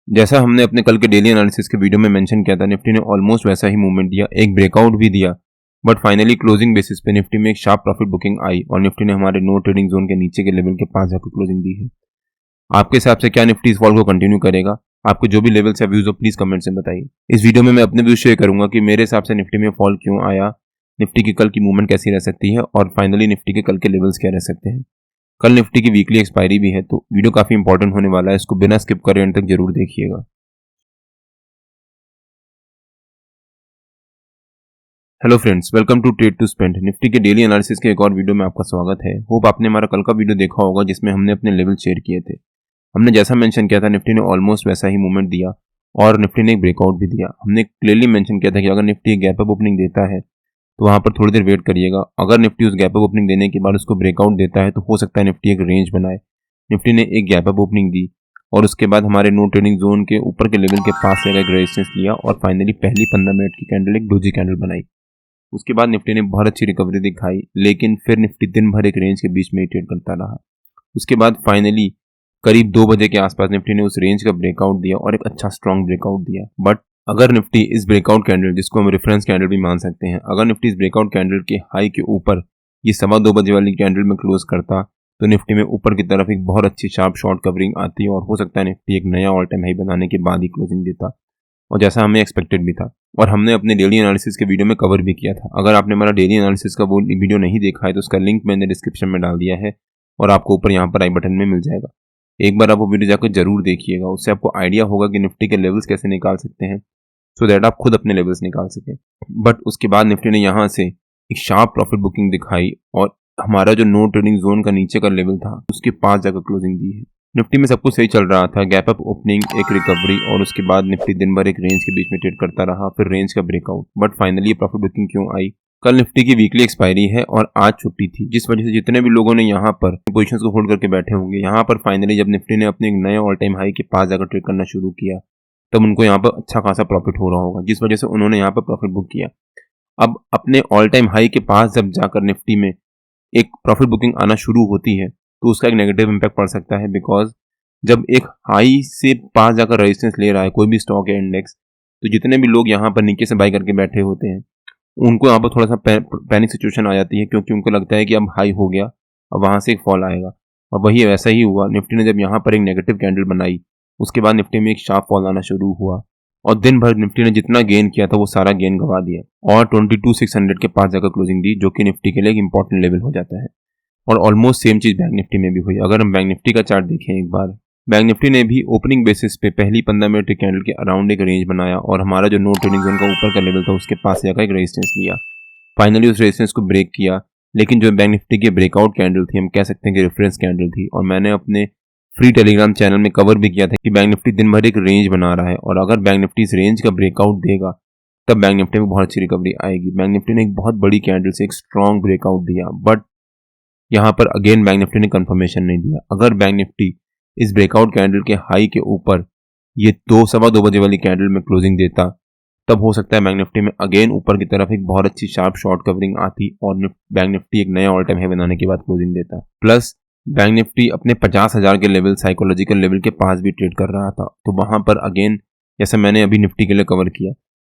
जैसा हमने अपने कल के डेली एनालिसिस के वीडियो में मेंशन किया था, निफ्टी ने ऑलमोस्ट वैसा ही मूवमेंट दिया, एक ब्रेकआउट भी दिया, बट फाइनली क्लोजिंग बेसिस पे निफ्टी में एक शार्प प्रॉफिट बुकिंग आई और निफ्टी ने हमारे नो ट्रेडिंग जोन के नीचे के लेवल के पास जाकर क्लोजिंग दी है। आपके हिसाब से क्या निफ्टी इस फॉल को कंटिन्यू करेगा? आपके जो भी लेवल्स या व्यूज हो प्लीज कमेंट से बताइए। इस वीडियो में मैं अपने व्यूज शेयर करूंगा कि मेरे हिसाब से निफ्टी में फॉल क्यों आया, निफ्टी की कल की मूवमेंट कैसी रह सकती है और फाइनली निफ्टी के कल के लेवल्स क्या रह सकते हैं। कल निफ्टी की वीकली एक्सपायरी भी है, तो वीडियो काफी इंपॉर्टेंट होने वाला है, इसको बिना स्किप करे एंड तक जरूर देखिएगा। Hello friends, welcome to trade to spend. Nifty के डेली एनालिसिस के एक और वीडियो में आपका स्वागत है। होप आपने हमारा कल का वीडियो देखा होगा जिसमें हमने अपने लेवल शेयर किए थे। हमने जैसा मेंशन किया था, निफ्टी ने ऑलमोस्ट वैसा ही मूवमेंट दिया और निफ्टी ने एक ब्रेकआउट भी दिया। हमने क्लियरली मेंशन किया था कि अगर निफ्टी एक गैप अप ओपनिंग देता है तो वहां पर थोड़ी देर वेट करिएगा। अगर निफ्टी उस गैप अप ओपनिंग देने के बाद उसको ब्रेकआउट देता है तो हो सकता है निफ्टी एक रेंज बनाए। निफ्टी ने एक गैप अप ओपनिंग दी और उसके बाद हमारे नो ट्रेडिंग जोन के ऊपर के लेवल के पास से एक रेजिस्टेंस लिया और फाइनली पहली 15 मिनट की कैंडल एक डोजी कैंडल बनाई। उसके बाद निफ्टी ने बहुत अच्छी रिकवरी दिखाई, लेकिन फिर निफ्टी दिन भर एक रेंज के बीच में ही ट्रेड करता रहा। उसके बाद फाइनली करीब 2 बजे के आसपास निफ्टी ने उस रेंज का ब्रेकआउट दिया और एक अच्छा स्ट्रॉन्ग ब्रेकआउट दिया। बट अगर निफ्टी इस ब्रेकआउट कैंडल, जिसको हम रेफरेंस कैंडल भी मान सकते हैं, अगर निफ्टी इस ब्रेकआउट कैंडल के हाई के ऊपर ये 2:15 बजे वाली कैंडल में क्लोज करता तो निफ्टी में ऊपर की तरफ एक बहुत अच्छी शार्प शॉर्ट कवरिंग आती और हो सकता है निफ्टी एक नया ऑल टाइम हाई बनाने के बाद ही क्लोजिंग देता, और जैसा हमें एक्सपेक्टेड भी था और हमने अपने डेली एनालिसिस के वीडियो में कवर भी किया था। अगर आपने हमारा डेली एनालिसिस का वो वीडियो नहीं देखा है तो उसका लिंक मैंने डिस्क्रिप्शन में डाल दिया है और आपको ऊपर यहाँ पर आई बटन में मिल जाएगा। एक बार आप वो वीडियो जाकर जरूर देखिएगा, उससे आपको आइडिया होगा कि निफ्टी के लेवल्स कैसे निकाल सकते हैं, सो दैट आप खुद अपने लेवल्स निकाल सकें। बट उसके बाद निफ्टी ने यहाँ से एक शार्प प्रॉफिट बुकिंग दिखाई और हमारा जो नो ट्रेडिंग जोन का नीचे का लेवल था उसके पास जाकर क्लोजिंग दी है। निफ्टी में सब कुछ सही चल रहा था, गैप अप ओपनिंग, एक रिकवरी और उसके बाद निफ्टी दिन भर एक रेंज के बीच में ट्रेड करता रहा, फिर रेंज का breakout. But finally profit booking क्यों आई? कल निफ्टी की वीकली एक्सपायरी है और आज छुट्टी थी, जिस वजह से जितने भी लोगों ने यहाँ पर पोजीशंस को होल्ड करके बैठे होंगे, यहाँ पर फाइनली जब निफ्टी ने अपने एक नए ऑल टाइम हाई के पास जाकर ट्रेड करना शुरू किया तब उनको यहाँ पर अच्छा खासा प्रॉफिट हो रहा होगा, जिस वजह से उन्होंने यहाँ पर प्रॉफिट बुक किया। अब अपने ऑल टाइम हाई के पास जब जाकर निफ्टी में एक प्रॉफिट बुकिंग आना शुरू होती है तो उसका एक नेगेटिव इम्पैक्ट पड़ सकता है, बिकॉज जब एक हाई से पास जाकर रेजिस्टेंस ले रहा है कोई भी स्टॉक या इंडेक्स, तो जितने भी लोग यहाँ पर नीचे से बाई करके बैठे होते हैं उनको यहाँ पर थोड़ा सा पैनिक सिचुएशन आ जाती है, क्योंकि उनको लगता है कि अब हाई हो गया, अब वहाँ से एक फॉल आएगा। और वही वैसा ही हुआ। निफ्टी ने जब यहाँ पर एक नेगेटिव कैंडल बनाई उसके बाद निफ्टी में एक शार्प फॉल आना शुरू हुआ और दिन भर निफ्टी ने जितना गेन किया था वो सारा गेन गवा दिया और 22,600 के पास जाकर क्लोजिंग दी, जो कि निफ्टी के लिए एक इंपॉर्टेंट लेवल हो जाता है। और ऑलमोस्ट सेम चीज बैंक निफ्टी में भी हुई। अगर हम बैंक निफ्टी का चार्ट देखें एक बार, बैंक निफ्टी ने भी ओपनिंग बेसिस पे पहली 15 मिनट की कैंडल के अराउंड एक रेंज बनाया और हमारा जो नो ट्रेडिंग जोन का ऊपर का लेवल था उसके पास जाकर एक रेजिस्टेंस लिया, फाइनली उस रेजिस्टेंस को ब्रेक किया। लेकिन जो बैंक निफ्टी की ब्रेकआउट कैंडल थी, हम कह सकते हैं कि रेफरेंस कैंडल थी, और मैंने अपने फ्री टेलीग्राम चैनल में कवर भी किया था कि बैंक निफ्टी दिन भर एक रेंज बना रहा है और अगर बैंक निफ्टी इस रेंज का ब्रेकआउट देगा तब बैंक निफ्टी में बहुत अच्छी रिकवरी आएगी। बैंक निफ्टी ने एक बहुत बड़ी कैंडल से एक स्ट्रॉन्ग ब्रेकआउट दिया, बट यहाँ पर अगेन बैंक निफ्टी ने कंफर्मेशन नहीं दिया। अगर बैंक निफ्टी इस ब्रेकआउट कैंडल के हाई के ऊपर ये 2:15 बजे वाली कैंडल में क्लोजिंग देता तब हो सकता है बैंक निफ्टी में अगेन ऊपर की तरफ एक बहुत अच्छी शार्प शॉर्ट कवरिंग आती और बैंक निफ्टी एक नया ऑल टाइम हाई बनाने के बाद क्लोजिंग देता। प्लस बैंक निफ्टी अपने 50,000 के लेवल, साइकोलॉजिकल लेवल के पास भी ट्रेड कर रहा था, तो वहां पर अगेन जैसे मैंने अभी निफ्टी के लिए कवर किया,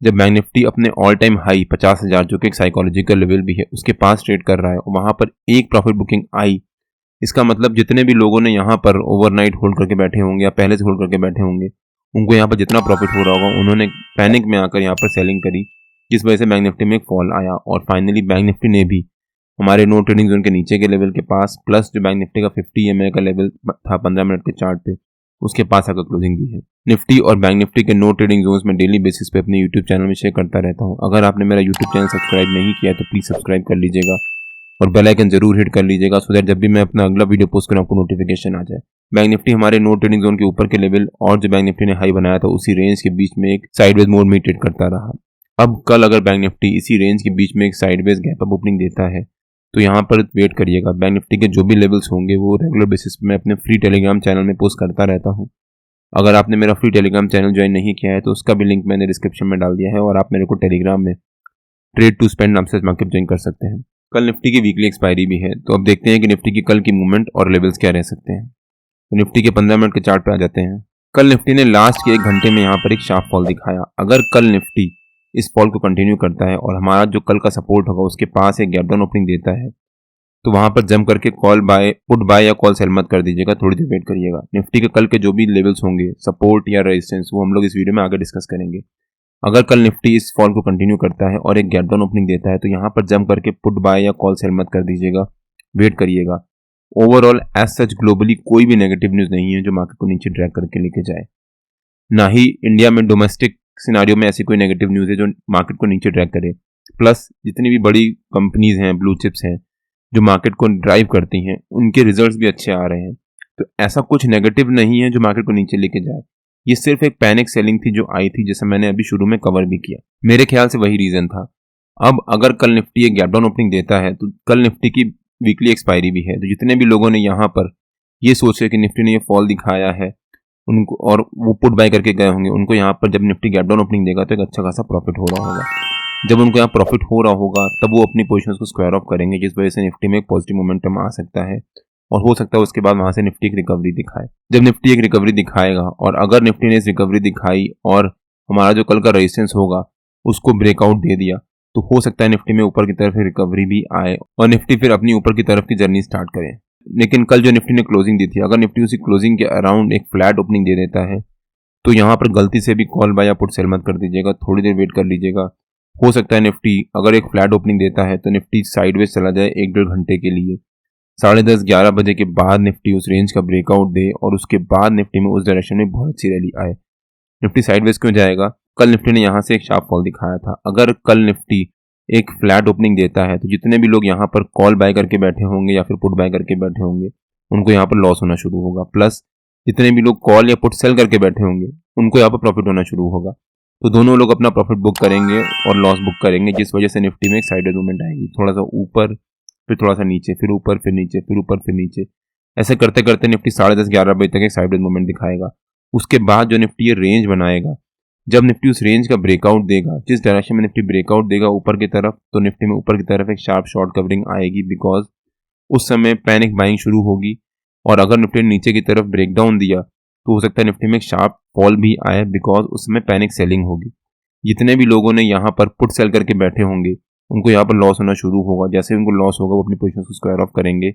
जब बैंक निफ्टी अपने ऑल टाइम हाई 50,000 जो कि एक साइकोलॉजिकल लेवल भी है उसके पास ट्रेड कर रहा है और वहां पर एक प्रॉफिट बुकिंग आई, इसका मतलब जितने भी लोगों ने यहाँ पर ओवरनाइट होल्ड करके बैठे होंगे या पहले से होल्ड करके बैठे होंगे उनको यहाँ पर जितना प्रॉफिट हो रहा होगा उन्होंने पैनिक में आकर यहाँ पर सेलिंग करी, जिस वजह से बैंक निफ्टी में एक फॉल आया और फाइनली बैंक निफ्टी ने भी हमारे नो ट्रेडिंग जोन के नीचे के लेवल के पास प्लस जो बैंक निफ्टी का 50 EMA का लेवल था 15 मिनट के चार्ट पे उसके पास आकर क्लोजिंग दी है। निफ्टी और बैंक निफ्टी के नो ट्रेडिंग जोन्स में डेली बेसिस पे अपने यूट्यूब चैनल में शेयर करता रहता हूँ। अगर आपने मेरा यूट्यूब चैनल सब्सक्राइब नहीं किया तो प्लीज सब्सक्राइब कर लीजिएगा और बेल आइकन जरूर हिट कर लीजिएगा, सो दैट जब भी मैं अपना अगला वीडियो पोस्ट करूँ आपको नोटिफिकेशन आ जाए। बैंक निफ्टी हमारे नो ट्रेडिंग जोन के ऊपर के लेवल और जो बैंक निफ्टी ने हाई बनाया था उसी रेंज के बीच में एक साइडवेज मोड में ट्रेड करता रहा। अब कल अगर बैंक निफ्टी इसी रेंज के बीच में एक साइडवेज गैप अप ओपनिंग देता है तो यहाँ पर वेट करिएगा। बैंक निफ्टी के जो भी लेवल्स होंगे वो रेगुलर बेसिस पे मैं अपने फ्री टेलीग्राम चैनल में पोस्ट करता रहता हूँ। अगर आपने मेरा फ्री टेलीग्राम चैनल ज्वाइन नहीं किया है तो उसका भी लिंक मैंने डिस्क्रिप्शन में डाल दिया है और आप मेरे को टेलीग्राम में ट्रेड टू स्पेंड नाम से मार्केट ज्वाइन कर सकते हैं। कल निफ्टी की वीकली एक्सपायरी भी है, तो अब देखते हैं कि निफ्टी की कल की मूवमेंट और लेवल्स क्या रह सकते हैं। तो निफ्टी के 15 मिनट के चार्ट पे आ जाते हैं। कल निफ्टी ने लास्ट के 1 घंटे में यहाँ पर एक शार्प फॉल दिखाया। अगर कल निफ्टी इस फॉल को कंटिन्यू करता है और हमारा जो कल का सपोर्ट होगा उसके पास एक गैप डाउन ओपनिंग देता है, तो वहां पर जम करके कॉल बाय, पुट बाय या कॉल सेल मत कर दीजिएगा, थोड़ी देर वेट करिएगा। निफ्टी के कल के जो भी लेवल्स होंगे, सपोर्ट या रेजिस्टेंस, वो हम लोग इस वीडियो में आगे डिस्कस करेंगे। अगर कल निफ्टी इस फॉल को कंटिन्यू करता है और एक गैप डाउन ओपनिंग देता है, तो यहाँ पर जम करके पुट बाय या कॉल सेल मत कर दीजिएगा, वेट करिएगा। ओवरऑल एज सच ग्लोबली कोई भी नेगेटिव न्यूज नहीं है जो मार्केट को नीचे ड्रैग करके लेके जाए। ना ही इंडिया में डोमेस्टिक सिनारियो में ऐसी कोई नेगेटिव न्यूज है जो मार्केट को नीचे ड्रैग करे। प्लस जितनी भी बड़ी कंपनीज हैं, ब्लू चिप्स हैं, जो मार्केट को ड्राइव करती हैं, उनके रिजल्ट्स भी अच्छे आ रहे हैं। तो ऐसा कुछ नेगेटिव नहीं है जो मार्केट को नीचे लेके जाए। ये सिर्फ एक पैनिक सेलिंग थी जो आई थी, जैसे मैंने अभी शुरू में कवर भी किया। मेरे ख्याल से वही रीजन था। अब अगर कल निफ्टी एक गैप डाउन ओपनिंग देता है, तो कल निफ्टी की वीकली एक्सपायरी भी है। तो जितने भी लोगों ने यहाँ पर ये सोचे कि निफ्टी ने ये फॉल दिखाया है उनको और वो पुट बाय करके गए होंगे, उनको यहाँ पर जब निफ्टी गैप डाउन ओपनिंग देगा तो एक अच्छा खासा प्रॉफिट हो रहा होगा। जब उनको यहाँ प्रॉफिट हो रहा होगा तब वो अपनी पोजीशंस को स्क्वायर ऑफ करेंगे, जिस वजह से निफ्टी में एक पॉजिटिव मोमेंटम आ सकता है और हो सकता है उसके बाद वहां से निफ्टी एक रिकवरी दिखाए। जब निफ्टी एक रिकवरी दिखाएगा और अगर निफ्टी ने इस रिकवरी दिखाई और हमारा जो कल का रेजिस्टेंस होगा उसको ब्रेकआउट दे दिया, तो हो सकता है निफ्टी में ऊपर की तरफ रिकवरी भी आए और निफ्टी फिर अपनी ऊपर की तरफ की जर्नी स्टार्ट करे। लेकिन कल जो निफ्टी ने क्लोजिंग दी थी, अगर निफ्टी उसी क्लोजिंग के अराउंड एक फ्लैट ओपनिंग दे देता है, तो यहाँ पर गलती से भी कॉल बाय या पुट सेल मत कर दीजिएगा, थोड़ी देर वेट कर लीजिएगा। हो सकता है निफ्टी अगर एक फ्लैट ओपनिंग देता है तो निफ्टी साइडवेज चला जाए 1-1.5 घंटे के लिए। 10:30-11 बजे के बाद निफ्टी उस रेंज का ब्रेकआउट दे और उसके बाद निफ्टी में उस डायरेक्शन में बहुत अच्छी रैली आए। निफ्टी साइडवेज क्यों जाएगा? कल निफ्टी ने यहाँ से एक शार्प फॉल दिखाया था। अगर कल निफ्टी एक फ्लैट ओपनिंग देता है तो जितने भी लोग यहाँ पर कॉल बाय करके बैठे होंगे या फिर पुट बाय करके बैठे होंगे, उनको यहाँ पर लॉस होना शुरू होगा। प्लस जितने भी लोग कॉल या पुट सेल करके बैठे होंगे, उनको यहाँ पर प्रॉफिट होना शुरू होगा। तो दोनों लोग अपना प्रॉफिट बुक करेंगे और लॉस बुक करेंगे, जिस वजह से निफ्टी में एक साइडवेज मूवमेंट आएगी। थोड़ा सा ऊपर, फिर थोड़ा सा नीचे, फिर ऊपर, फिर नीचे, फिर ऊपर, फिर नीचे। ऐसे करते करते निफ्टी 10:30-11 बजे तक एक साइडवेज मूवमेंट दिखाएगा। उसके बाद जो निफ्टी ये रेंज बनाएगा, जब निफ्टी उस रेंज का ब्रेकआउट देगा, जिस डायरेक्शन में निफ्टी ब्रेकआउट देगा ऊपर की तरफ, तो निफ्टी में ऊपर की तरफ एक शार्प शॉर्ट कवरिंग आएगी, बिकॉज उस समय पैनिक बाइंग शुरू होगी। और अगर निफ्टी ने नीचे की तरफ ब्रेकडाउन दिया तो हो सकता है निफ्टी में एक शार्प फॉल भी आए, बिकॉज उस समय पैनिक सेलिंग होगी। जितने भी लोगों ने यहाँ पर पुट सेल करके बैठे होंगे, उनको यहाँ पर लॉस होना शुरू होगा। जैसे उनको लॉस होगा वो अपनी पोजीशन को स्क्वायर ऑफ करेंगे,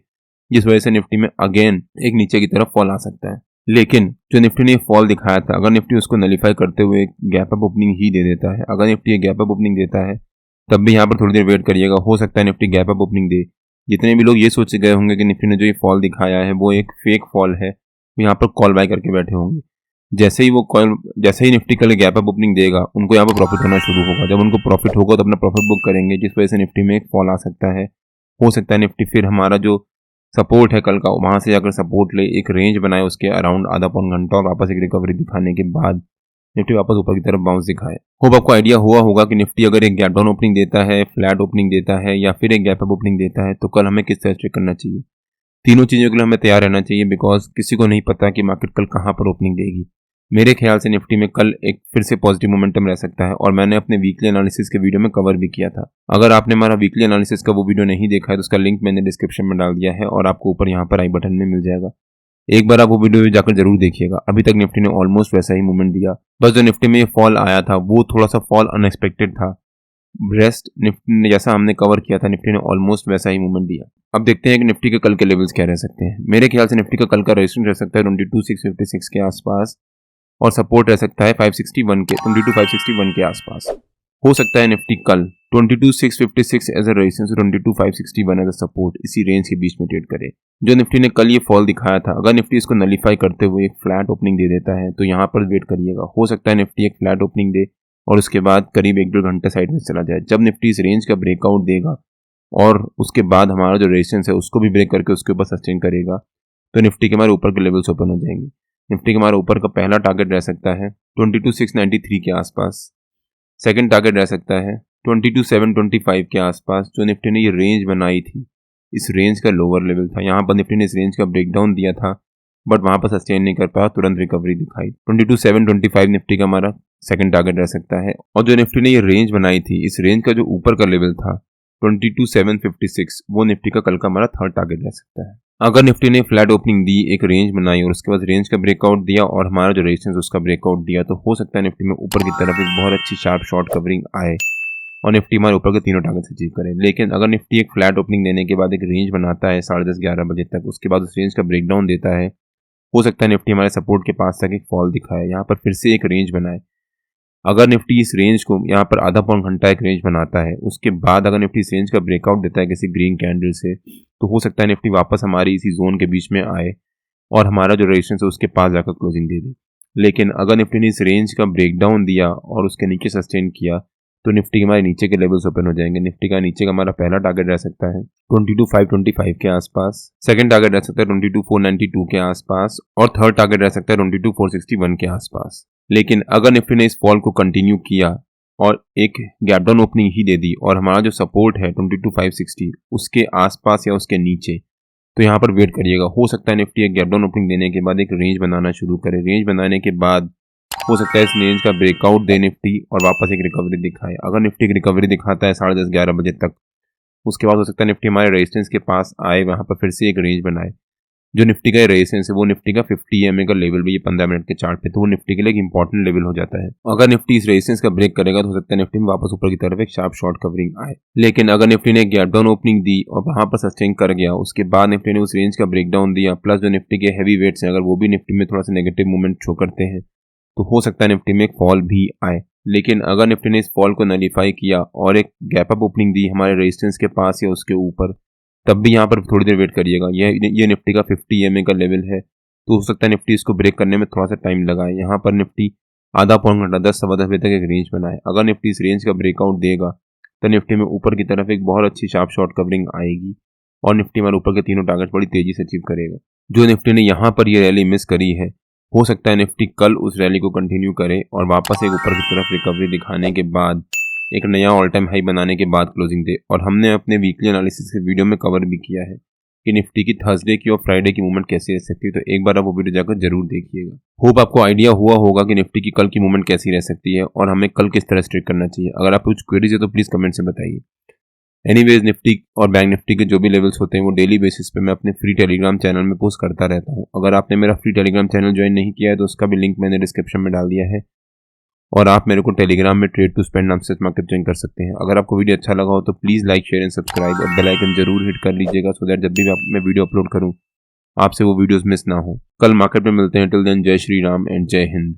जिस वजह से निफ्टी में अगेन एक नीचे की तरफ फॉल आ सकता है। लेकिन जो निफ्टी ने फॉल दिखाया था, अगर निफ्टी उसको नलीफाई करते हुए गैप अप ओपनिंग ही दे देता है, अगर निफ्टी गैप अप ओपनिंग देता है, तब भी यहाँ पर थोड़ी देर वेट करिएगा। हो सकता है निफ्टी गैप अप ओपनिंग दे। जितने भी लोग ये सोच गए होंगे कि निफ्टी ने जो ये फॉल दिखाया है वो एक फेक फॉल है, वो यहाँ पर कॉल बाय करके बैठे होंगे। जैसे ही निफ्टी कल गैप अप ओपनिंग देगा, उनको यहाँ पर प्रॉफिट होना शुरू होगा। जब उनको प्रॉफिट होगा तो अपना प्रॉफिट बुक करेंगे, जिस वजह से निफ्टी में एक फॉल आ सकता है। हो सकता है निफ्टी फिर हमारा जो सपोर्ट है कल का, वहां से जाकर सपोर्ट ले, एक रेंज बनाए उसके अराउंड आधा पौन घंटा और वापस एक रिकवरी दिखाने के बाद निफ्टी वापस ऊपर की तरफ बाउंस दिखाए। होप आपको आइडिया हुआ होगा कि निफ्टी अगर एक गैप डाउन ओपनिंग देता है, फ्लैट ओपनिंग देता है या फिर एक गैप अप ओपनिंग देता है, तो कल हमें किस तरह से करना चाहिए। तीनों चीज़ों के लिए हमें तैयार रहना चाहिए, बिकॉज किसी को नहीं पता कि मार्केट कल कहाँ पर ओपनिंग देगी। मेरे ख्याल से निफ्टी में कल एक फिर से पॉजिटिव मोमेंटम रह सकता है और मैंने अपने वीकली एनालिसिस के वीडियो में कवर भी किया था। अगर आपने हमारा वीकली एनालिसिस का वो वीडियो नहीं देखा है तो उसका लिंक मैंने डिस्क्रिप्शन में डाल दिया है और आपको ऊपर यहाँ पर आई बटन में मिल जाएगा। एक बार आप वो वीडियो जाकर जरूर देखिएगा। अभी तक निफ्टी ने ऑलमोस्ट वैसा ही मूवमेंट दिया, बस जो निफ्टी में ये फॉल आया था वो थोड़ा सा फॉल अनएक्सपेक्टेड था। रेस्ट निफ्टी ने जैसा हमने कवर किया था, निफ्टी ने ऑलमोस्ट वैसा ही मूवमेंट दिया। अब देखते हैं कि निफ्टी के कल के लेवल्स क्या रह सकते हैं। मेरे ख्याल से निफ्टी का कल का रेजिस्टेंस रह सकता है 22,656 के आसपास और सपोर्ट रह सकता है 22,561 के आसपास। हो सकता है निफ्टी कल 22,656 as a resistance, 22,561 as a support, इसी रेंज के बीच में ट्रेड करे। जो निफ्टी ने कल ये फॉल दिखाया था, अगर निफ्टी इसको नलीफाई करते हुए एक फ्लैट ओपनिंग दे देता है तो यहाँ पर वेट करिएगा। हो सकता है निफ्टी एक फ्लैट ओपनिंग दे और उसके बाद करीब 1-1.5 घंटे साइड में चला जाए। जब निफ्टी इस रेंज का ब्रेकआउट देगा और उसके बाद हमारा जो रेजिस्टेंस है उसको भी ब्रेक करके उसके ऊपर सस्टेन करेगा, तो निफ्टी के हमारे ऊपर के लेवल्स ओपन हो जाएंगे। निफ्टी के हमारे ऊपर का पहला टारगेट रह सकता है 22,693 के आसपास। सेकंड टारगेट रह सकता है 22,725 के आसपास। जो निफ्टी ने ये रेंज बनाई थी, इस रेंज का लोअर लेवल था। यहाँ पर निफ्टी ने इस रेंज का ब्रेकडाउन दिया था बट वहाँ पर सस्टेन नहीं कर पाया, तुरंत रिकवरी दिखाई। 22,725 निफ्टी का हमारा सेकंड टारगेट रह सकता है। और जो निफ्टी ने ये रेंज बनाई थी, इस रेंज का जो ऊपर का लेवल था 22,756 वो निफ्टी का कल का हमारा थर्ड टारगेट रह सकता है। अगर निफ्टी ने फ्लैट ओपनिंग दी, एक रेंज बनाई और उसके बाद रेंज का ब्रेकआउट दिया और हमारा जो रेजिस्टेंस उसका ब्रेकआउट दिया, तो हो सकता है निफ्टी में ऊपर की तरफ एक बहुत अच्छी शार्प शॉर्ट कवरिंग आए और निफ्टी हमारे ऊपर के तीनों टारगेट अचीव करे। लेकिन अगर निफ्टी एक फ्लैट ओपनिंग देने के बाद एक रेंज बनाता है 10:30-11 बजे तक, उसके बाद उस रेंज का ब्रेकडाउन देता है, हो सकता है निफ्टी हमारे सपोर्ट के पास तक एक फॉल दिखाए, यहाँ पर फिर से एक रेंज बनाए। अगर निफ्टी इस रेंज को यहाँ पर आधा पौन घंटा एक रेंज बनाता है, उसके बाद अगर निफ्टी इस रेंज का ब्रेकआउट देता है किसी ग्रीन कैंडल से, तो हो सकता है निफ्टी वापस हमारी इसी जोन के बीच में आए और हमारा जो रेजिस्टेंस है उसके पास जाकर क्लोजिंग दे दे। लेकिन अगर निफ्टी ने इस रेंज का ब्रेकडाउन दिया और उसके नीचे सस्टेन किया, तो निफ्टी के हमारे नीचे के लेवल्स ओपन हो जाएंगे। निफ्टी का नीचे का हमारा पहला टारगेट रह सकता है 22,525 के आसपास, सेकंड टारगेट रह सकता है 22,492 के आसपास और थर्ड टारगेट रह सकता है 22,461 के आसपास। लेकिन अगर निफ्टी ने इस फॉल को कंटिन्यू किया और एक गैप डाउन ओपनिंग ही दे दी और हमारा जो सपोर्ट है 22,560 उसके आसपास या उसके नीचे, तो यहाँ पर वेट करिएगा। हो सकता है निफ्टी एक गैप डाउन ओपनिंग देने के बाद एक रेंज बनाना शुरू करे। रेंज बनाने के बाद हो सकता है इस रेंज का ब्रेकआउट दे निफ्टी और वापस एक रिकवरी दिखाए। अगर निफ्टी एक रिकवरी दिखाता है 10:30-11 बजे तक, उसके बाद हो सकता है निफ्टी हमारे रेजिस्टेंस के पास आए, वहाँ पर फिर से एक रेंज बनाए। जो निफ्टी का रेजिस्टेंस है वो निफ्टी का 50 EMA का लेवल भी, ये 15 मिनट के चार्ट पे, तो वो निफ्टी के लिए एक इंपॉर्टेंट लेवल हो जाता है। अगर निफ्टी इस रेजिस्टेंस का ब्रेक करेगा तो हो सकता है निफ्टी में वापस ऊपर की तरफ एक शार्प शॉर्ट कवरिंग आए। लेकिन अगर निफ्टी ने एक गैप डाउन ओपनिंग दी और वहां पर सस्टेन कर गया, उसके बाद निफ्टी ने उस रेंज का ब्रेकडाउन दिया, प्लस जो निफ्टी के हैवी वेट्स हैं अगर वो भी निफ्टी में थोड़ा सा नेगेटिव मूवमेंट शो करते हैं, तो हो सकता है निफ्टी में एक फॉल भी आए। लेकिन अगर निफ्टी ने इस फॉल को नलीफाई किया और एक गैप अप ओपनिंग दी हमारे रेजिस्टेंस के पास या उसके ऊपर, तब भी यहाँ पर थोड़ी देर वेट करिएगा। ये निफ्टी का 50 EMA का लेवल है, तो हो सकता है निफ्टी इसको ब्रेक करने में थोड़ा सा टाइम लगाए। यहाँ पर निफ्टी आधा पौन घंटा 10-10 बजे तक एक रेंज बनाए। अगर निफ्टी इस रेंज का ब्रेकआउट देगा तो निफ्टी में ऊपर की तरफ एक बहुत अच्छी शार्प शॉर्ट कवरिंग आएगी और निफ्टी हमारे ऊपर के तीनों टारगेट बड़ी तेजी से अचीव करेगा। जो निफ्टी ने यहाँ पर ये रैली मिस करी है, हो सकता है निफ्टी कल उस रैली को कंटिन्यू करे और वापस एक ऊपर की तरफ रिकवरी दिखाने के बाद एक नया ऑल टाइम हाई बनाने के बाद क्लोजिंग दे। और हमने अपने वीकली एनालिसिस के वीडियो में कवर भी किया है कि निफ्टी की थर्सडे की और फ्राइडे की मूवमेंट कैसी रह सकती है, तो एक बार आप वो वीडियो जाकर जरूर देखिएगा। होप आपको आइडिया हुआ होगा कि निफ्टी की कल की मूवमेंट कैसी रह सकती है और हमें कल किस तरह स्ट्रेट करना चाहिए। अगर आप कुछ क्वेरीज है तो प्लीज़ कमेंट से बताइए। एनीवेज, निफ्टी और बैंक निफ्टी के जो भी लेवल्स होते हैं वो डेली बेसिस पे मैं अपने फ्री टेलीग्राम चैनल में पोस्ट करता रहता हूँ। अगर आपने मेरा फ्री टेलीग्राम चैनल ज्वाइन नहीं किया है तो उसका भी लिंक मैंने डिस्क्रिप्शन में डाल दिया है और आप मेरे को टेलीग्राम में ट्रेड टू स्पेंड नाम से मार्केट ज्वाइन कर सकते हैं। अगर आपको वीडियो अच्छा लगा हो तो please like, share and subscribe और बेल आइकन जरूर हिट कर लीजिएगा, सो दैट जब भी मैं वीडियो अपलोड करूँ आपसे वो वीडियोस मिस ना हो। कल मार्केट में मिलते हैं। टिल देन जय श्री राम एंड जय हिंद।